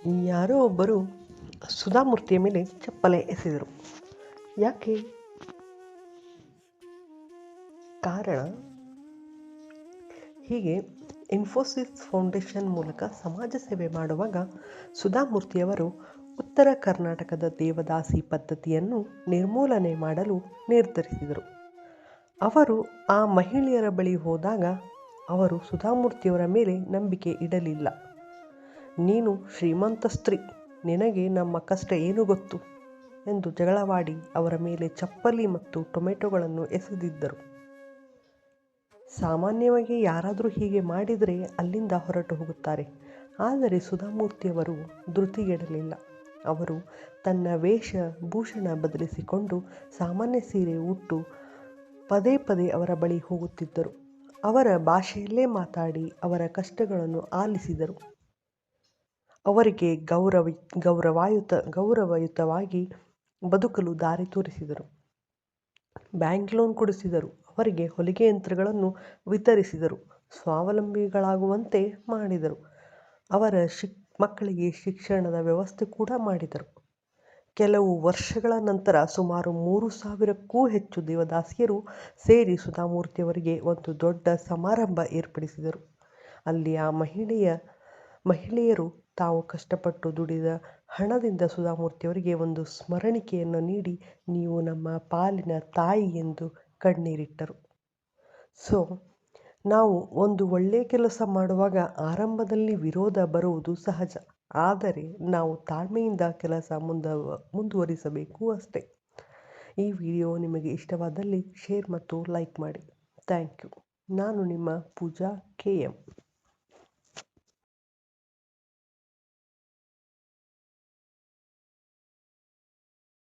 ಯಾರೋ ಒಬ್ಬರು ಸುಧಾಮೂರ್ತಿಯ ಮೇಲೆ ಚಪ್ಪಲೆ ಎಸೆದರು. ಯಾಕೆ? ಕಾರಣ ಹೀಗೆ ಇನ್ಫೋಸಿಸ್ ಫೌಂಡೇಶನ್ ಮೂಲಕ ಸಮಾಜ ಸೇವೆ ಮಾಡುವಾಗ ಸುಧಾಮೂರ್ತಿಯವರು ಉತ್ತರ ಕರ್ನಾಟಕದ ದೇವದಾಸಿ ಪದ್ಧತಿಯನ್ನು ನಿರ್ಮೂಲನೆ ಮಾಡಲು ನಿರ್ಧರಿಸಿದರು. ಅವರು ಆ ಮಹಿಳೆಯರ ಬಳಿ ಹೋದಾಗ ಅವರು ಸುಧಾಮೂರ್ತಿಯವರ ಮೇಲೆ ನಂಬಿಕೆ ಇಡಲಿಲ್ಲ. ನೀನು ಶ್ರೀಮಂತ ಸ್ತ್ರೀ, ನಿನಗೆ ನಮ್ಮ ಕಷ್ಟ ಏನು ಗೊತ್ತು ಎಂದು ಜಗಳವಾಡಿ ಅವರ ಮೇಲೆ ಚಪ್ಪಲಿ ಮತ್ತು ಟೊಮೆಟೊಗಳನ್ನು ಎಸೆದಿದ್ದರು. ಸಾಮಾನ್ಯವಾಗಿ ಯಾರಾದರೂ ಹೀಗೆ ಮಾಡಿದರೆ ಅಲ್ಲಿಂದ ಹೊರಟು ಹೋಗುತ್ತಾರೆ. ಆದರೆ ಸುಧಾಮೂರ್ತಿಯವರು ಧೃತಿಗೆಡಲಿಲ್ಲ. ಅವರು ತನ್ನ ವೇಷ ಭೂಷಣ ಬದಲಿಸಿಕೊಂಡು ಸಾಮಾನ್ಯ ಸೀರೆ ಉಟ್ಟು ಪದೇ ಪದೇ ಅವರ ಬಳಿ ಹೋಗುತ್ತಿದ್ದರು. ಅವರ ಭಾಷೆಯಲ್ಲೇ ಮಾತಾಡಿ ಅವರ ಕಷ್ಟಗಳನ್ನು ಆಲಿಸಿದರು. ಅವರಿಗೆ ಗೌರವಯುತವಾಗಿ ಬದುಕಲು ದಾರಿ ತೋರಿಸಿದರು. ಬ್ಯಾಂಕ್ ಲೋನ್ ಕೊಡಿಸಿದರು. ಅವರಿಗೆ ಹೊಲಿಗೆ ಯಂತ್ರಗಳನ್ನು ವಿತರಿಸಿದರು. ಸ್ವಾವಲಂಬಿಗಳಾಗುವಂತೆ ಮಾಡಿದರು. ಅವರ ಮಕ್ಕಳಿಗೆ ಶಿಕ್ಷಣದ ವ್ಯವಸ್ಥೆ ಕೂಡ ಮಾಡಿದರು. ಕೆಲವು ವರ್ಷಗಳ ನಂತರ ಸುಮಾರು 3,000ಕ್ಕೂ ಹೆಚ್ಚು ದೇವದಾಸಿಯರು ಸೇರಿ ಸುಧಾಮೂರ್ತಿಯವರಿಗೆ ಒಂದು ದೊಡ್ಡ ಸಮಾರಂಭ ಏರ್ಪಡಿಸಿದರು. ಅಲ್ಲಿ ಆ ಮಹಿಳೆಯರು ತಾವು ಕಷ್ಟಪಟ್ಟು ದುಡಿದ ಹಣದಿಂದ ಸುಧಾಮೂರ್ತಿಯವರಿಗೆ ಒಂದು ಸ್ಮರಣಿಕೆಯನ್ನು ನೀಡಿ, ನೀವು ನಮ್ಮ ಪಾಲಿನ ತಾಯಿ ಎಂದು ಕಣ್ಣೀರಿಟ್ಟರು. ನಾವು ಒಂದು ಒಳ್ಳೆಯ ಕೆಲಸ ಮಾಡುವಾಗ ಆರಂಭದಲ್ಲಿ ವಿರೋಧ ಬರುವುದು ಸಹಜ. ಆದರೆ ನಾವು ತಾಳ್ಮೆಯಿಂದ ಕೆಲಸ ಮುಂದುವರಿಸಬೇಕು ಅಷ್ಟೇ. ಈ ವಿಡಿಯೋ ನಿಮಗೆ ಇಷ್ಟವಾದಲ್ಲಿ ಶೇರ್ ಮತ್ತು ಲೈಕ್ ಮಾಡಿ. Thank you. ನಾನು ನಿಮ್ಮ ಪೂಜಾ KM.